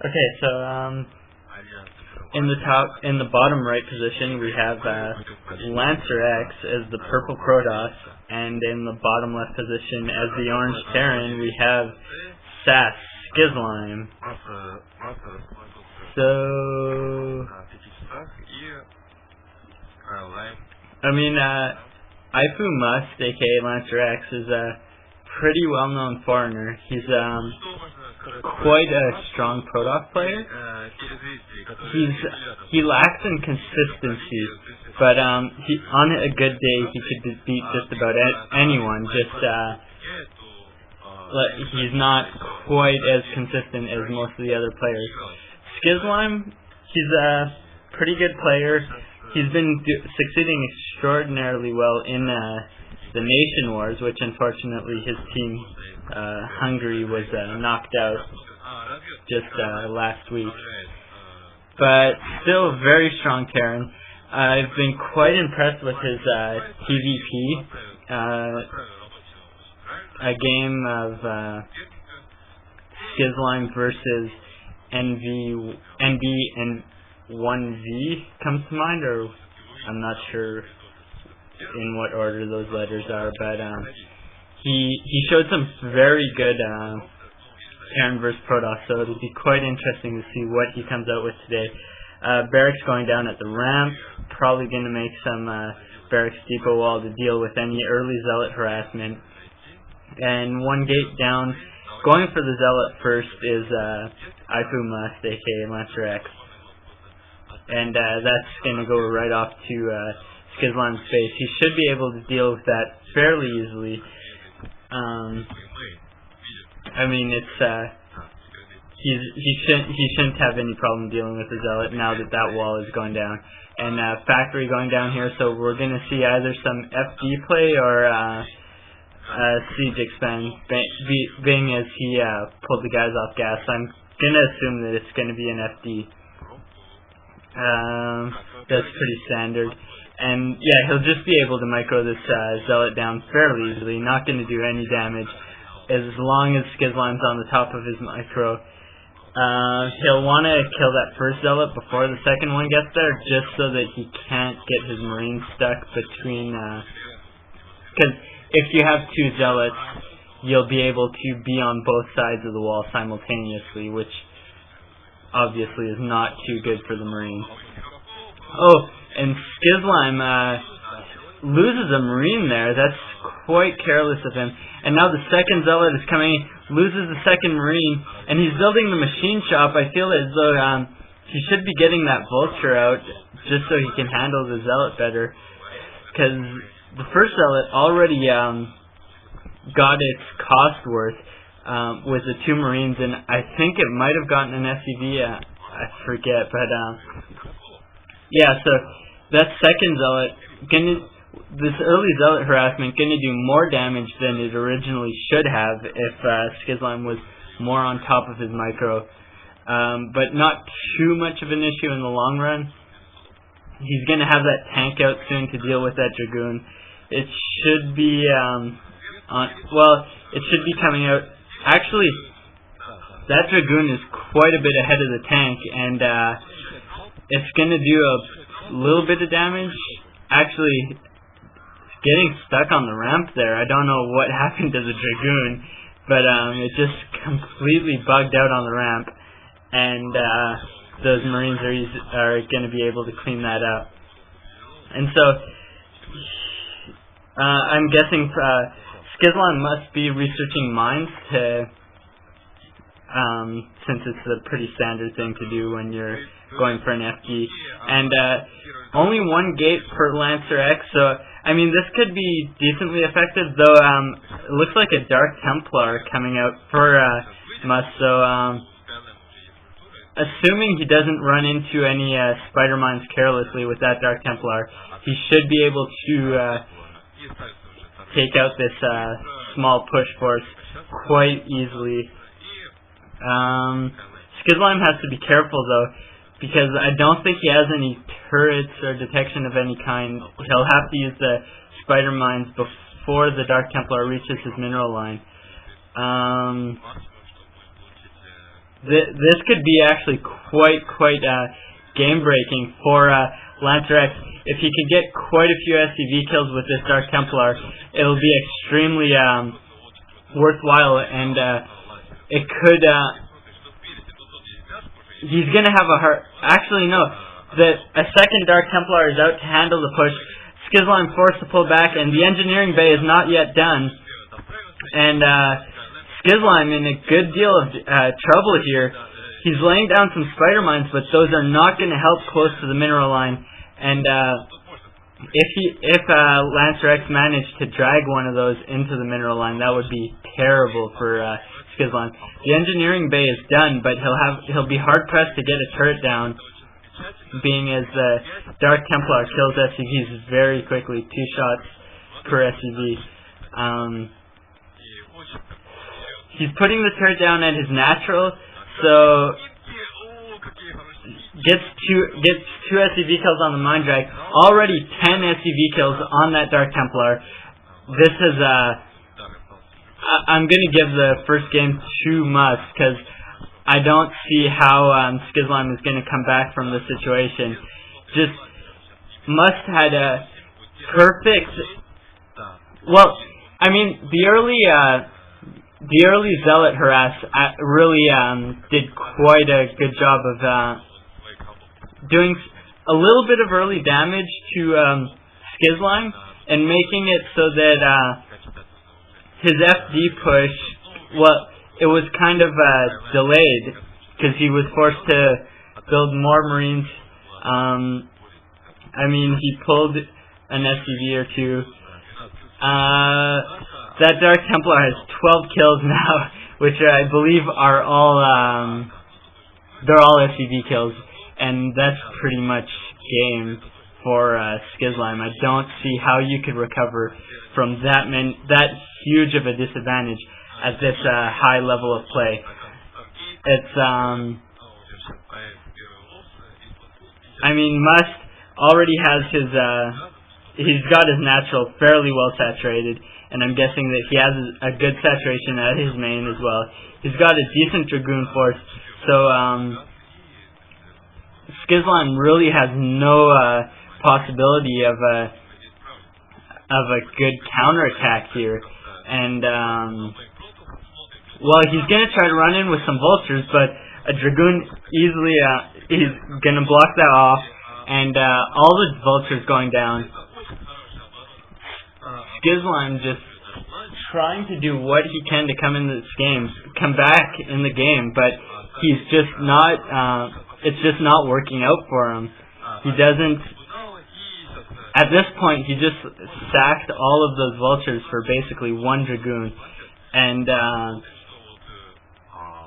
Okay, so in the bottom right position, we have Lancer X as the purple Protoss, and in the bottom left position, as the orange Terran, we have sas.Skzlime. So, I mean, iFU.Must, aka Lancer X, is a pretty well-known foreigner. He's quite a strong Protoss player. He lacks in consistency, but on a good day he could beat just about anyone. He's not quite as consistent as most of the other players. Skzlime, he's a pretty good player. He's been succeeding extraordinarily well in the Nation Wars, which unfortunately his team, Hungary, was knocked out just last week. But still very strong Terran. I've been quite impressed with his PvP. A game of Skzlime versus NB and 1V comes to mind, or I'm not sure in what order those letters are, but he showed some very good Terran versus Protoss, so it'll be quite interesting to see what he comes out with today. Barracks going down at the ramp, probably going to make some Barracks depot wall to deal with any early Zealot harassment. And one gate down, going for the Zealot first, is iFU.Must, aka Lancer X. And that's going to go right off to Skzlime's base. He should be able to deal with that fairly easily. I mean, he shouldn't have any problem dealing with the Zealot now that wall is going down. And Factory going down here, so we're going to see either some FD play or siege expand, being as he pulled the guys off gas. I'm going to assume that it's going to be an FD. That's pretty standard. And yeah, he'll just be able to micro this Zealot down fairly easily, not going to do any damage as long as Skzlime's on the top of his micro. He'll want to kill that first Zealot before the second one gets there, just so that he can't get his Marines stuck between, because if you have two Zealots, you'll be able to be on both sides of the wall simultaneously, which obviously is not too good for the Marines. Oh, and Skzlime loses a Marine there. That's quite careless of him. And now the second Zealot is coming, loses the second Marine, and he's building the machine shop. I feel as though he should be getting that Vulture out just so he can handle the Zealot better, because the first Zealot already got its cost worth with the two Marines, and I think it might have gotten an SCV, I forget, but yeah, so that second Zealot, this early Zealot harassment gonna do more damage than it originally should have if Skzlime was more on top of his micro, but not too much of an issue in the long run. He's gonna have that tank out soon to deal with that Dragoon. It should be it should be coming out. Actually, that Dragoon is quite a bit ahead of the tank, and it's going to do a little bit of damage. Actually, it's getting stuck on the ramp there. I don't know what happened to the Dragoon, but it just completely bugged out on the ramp, and those Marines are going to be able to clean that up. And so, I'm guessing Skzlime must be researching mines since it's a pretty standard thing to do when you're going for an FD. And only one gate per Lancer X, so I mean this could be decently effective, though it looks like a Dark Templar coming out for Must, so assuming he doesn't run into any spider mines carelessly with that Dark Templar, he should be able to take out this small push force quite easily. Skzlime has to be careful though, because I don't think he has any turrets or detection of any kind. He'll have to use the spider mines before the Dark Templar reaches his mineral line. This could be actually quite game-breaking for Lancer X. If he can get quite a few SCV kills with this Dark Templar, it'll be extremely worthwhile, and it could. He's gonna have a hard. Actually, no. A second Dark Templar is out to handle the push. Skzlime forced to pull back, and the engineering bay is not yet done. And Skzlime in a good deal of trouble here. He's laying down some spider mines, but those are not going to help close to the mineral line. And if Lancer X managed to drag one of those into the mineral line, that would be terrible for Skzlime. The engineering bay is done, but he'll be hard pressed to get a turret down, being as the Dark Templar kills SCVs very quickly, 2 shots per SCV. He's putting the turret down at his natural, so gets two SCV kills on the mine drag. Already 10 SCV kills on that Dark Templar. This is I'm gonna give the first game to Must, because I don't see how Skzlime is going to come back from this situation. Just Must had a perfect. Well, I mean the early Zealot harass really did quite a good job of doing a little bit of early damage to Skzlime and making it so that his FD push, well, it was kind of delayed because he was forced to build more Marines. I mean, he pulled an SCV or 2. That Dark Templar has 12 kills now, which I believe are all they're all SCV kills, and that's pretty much game for Skzlime. I don't see how you could recover from that huge of a disadvantage at this high level of play. It's I mean, Must already has he's got his natural fairly well saturated, and I'm guessing that he has a good saturation at his main as well. He's got a decent Dragoon force, so Skzlime really has no possibility of a good counterattack here, and well, he's gonna try to run in with some vultures, but a Dragoon easily he's gonna block that off, and all the vultures going down. Skzlime just trying to do what he can to come back in the game, but he's just not. It's just not working out for him. He doesn't. At this point, he just sacked all of those vultures for basically 1 Dragoon, and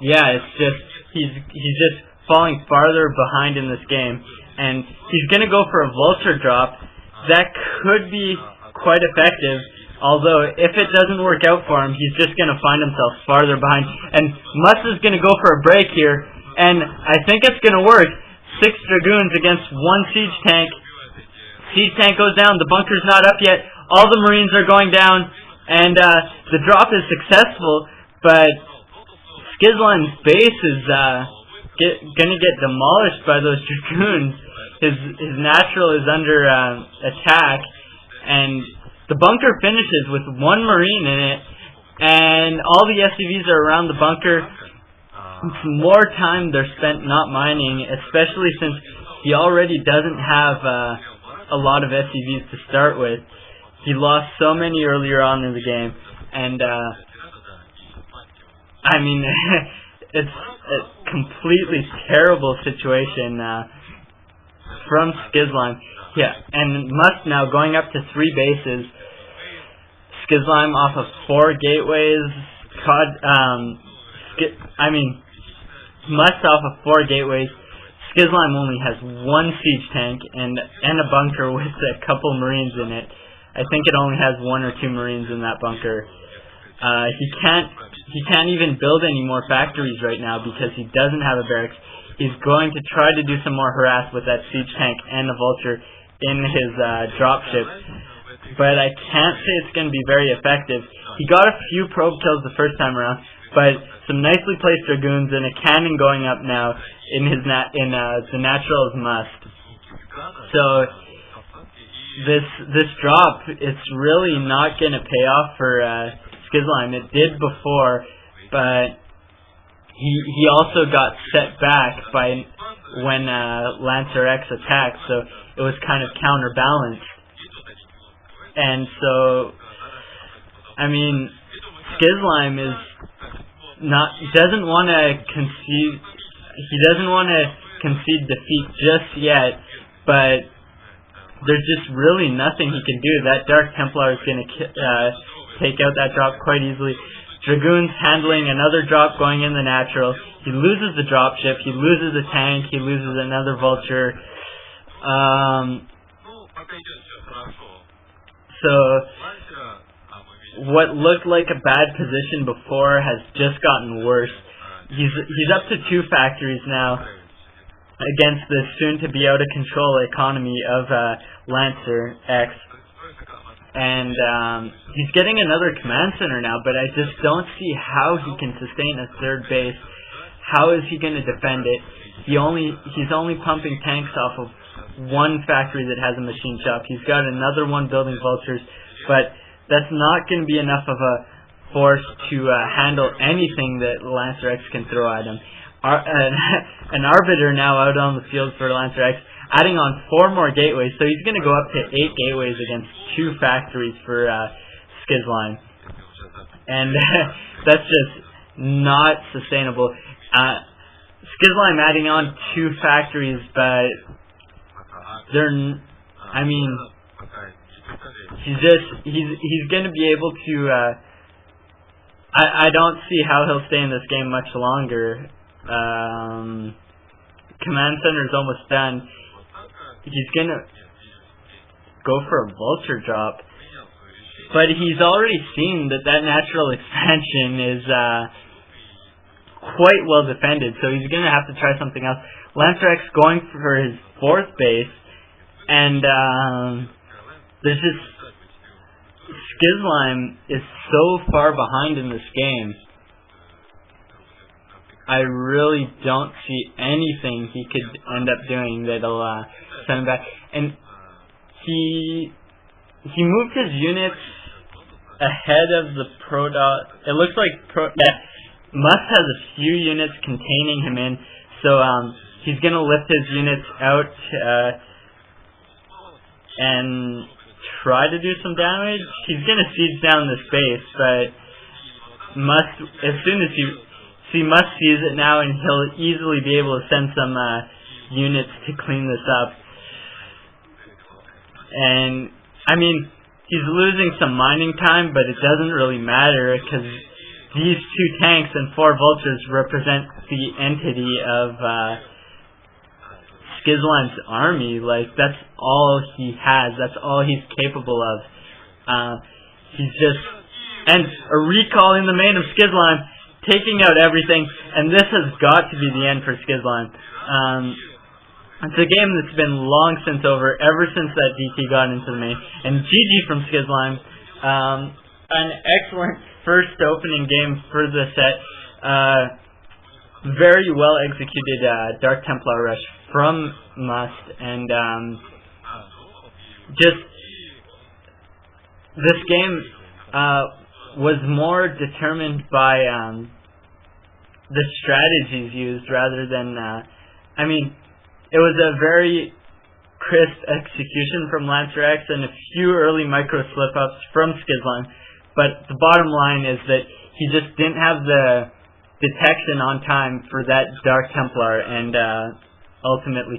yeah, it's just he's just falling farther behind in this game, and he's gonna go for a vulture drop. That could be quite effective, although if it doesn't work out for him, he's just going to find himself farther behind. And Must is going to go for a break here, and I think it's going to work. 6 Dragoons against 1 siege tank. Siege tank goes down, the bunker's not up yet, all the Marines are going down, and the drop is successful, but Skzlime's base is going to get demolished by those Dragoons. His natural is under attack, and the bunker finishes with 1 Marine in it, and all the SCVs are around the bunker. More time they're spent not mining, especially since he already doesn't have a lot of SCVs to start with. He lost so many earlier on in the game, and I mean, it's a completely terrible situation from Skzlime. Yeah, and Must now going up to 3 bases. Skzlime off of 4 gateways. Must off of 4 gateways. Skzlime only has 1 siege tank and a bunker with a couple Marines in it. I think it only has 1 or 2 Marines in that bunker. He can't even build any more factories right now because he doesn't have a barracks. He's going to try to do some more harass with that siege tank and the vulture in his dropship, but I can't say it's going to be very effective. He got a few probe kills the first time around, but some nicely placed Dragoons and a cannon going up now in his the natural Must. So this drop, it's really not going to pay off for Skzlime. It did before, but he also got set back by when Lancer X attacked, so it was kind of counterbalanced. And so, I mean, Skzlime doesn't want to concede defeat just yet, but there's just really nothing he can do. That Dark Templar is going to take out that drop quite easily. Dragoon's handling another drop going in the natural. He loses the dropship, he loses a tank, he loses another vulture. So what looked like a bad position before has just gotten worse. He's up to 2 factories now against the soon-to-be out-of-control economy of Lancer X. And he's getting another command center now, but I just don't see how he can sustain a 3rd base. How is he going to defend it? He's only pumping tanks off of 1 factory that has a machine shop. He's got another one building vultures, but that's not going to be enough of a force to handle anything that Lancer X can throw at him. An Arbiter now out on the field for Lancer X, adding on 4 more gateways, so he's going to go up to 8 gateways against 2 factories for Skzlime. And that's just not sustainable. Skzlime adding on 2 factories, but he's going to be able to, I don't see how he'll stay in this game much longer. Command center is almost done. He's going to go for a vulture drop, but he's already seen that natural expansion is quite well defended, so he's going to have to try something else. Lancer X going for his 4th base, and there's just Skzlime is so far behind in this game. I really don't see anything he could end up doing that'll send him back. And he moved his units ahead of the it looks like Must has a few units containing him in, so he's gonna lift his units out and try to do some damage. He's gonna siege down this base, but as soon as Must sees it now, and he'll easily be able to send some units to clean this up. And I mean, he's losing some mining time, but it doesn't really matter because these 2 tanks and 4 vultures represent the entity of Skzlime's army. Like, that's all he has. That's all he's capable of. And a recall in the main of Skzlime, taking out everything, and this has got to be the end for Skzlime. It's a game that's been long since over, ever since that DT got into the main. And GG from Skzlime. An excellent first opening game for the set. Very well executed Dark Templar rush from Must, and just this game was more determined by the strategies used rather than it was a very crisp execution from Lancer X and a few early micro slip-ups from Skzlime, but the bottom line is that he just didn't have the detection on time for that Dark Templar, and ultimately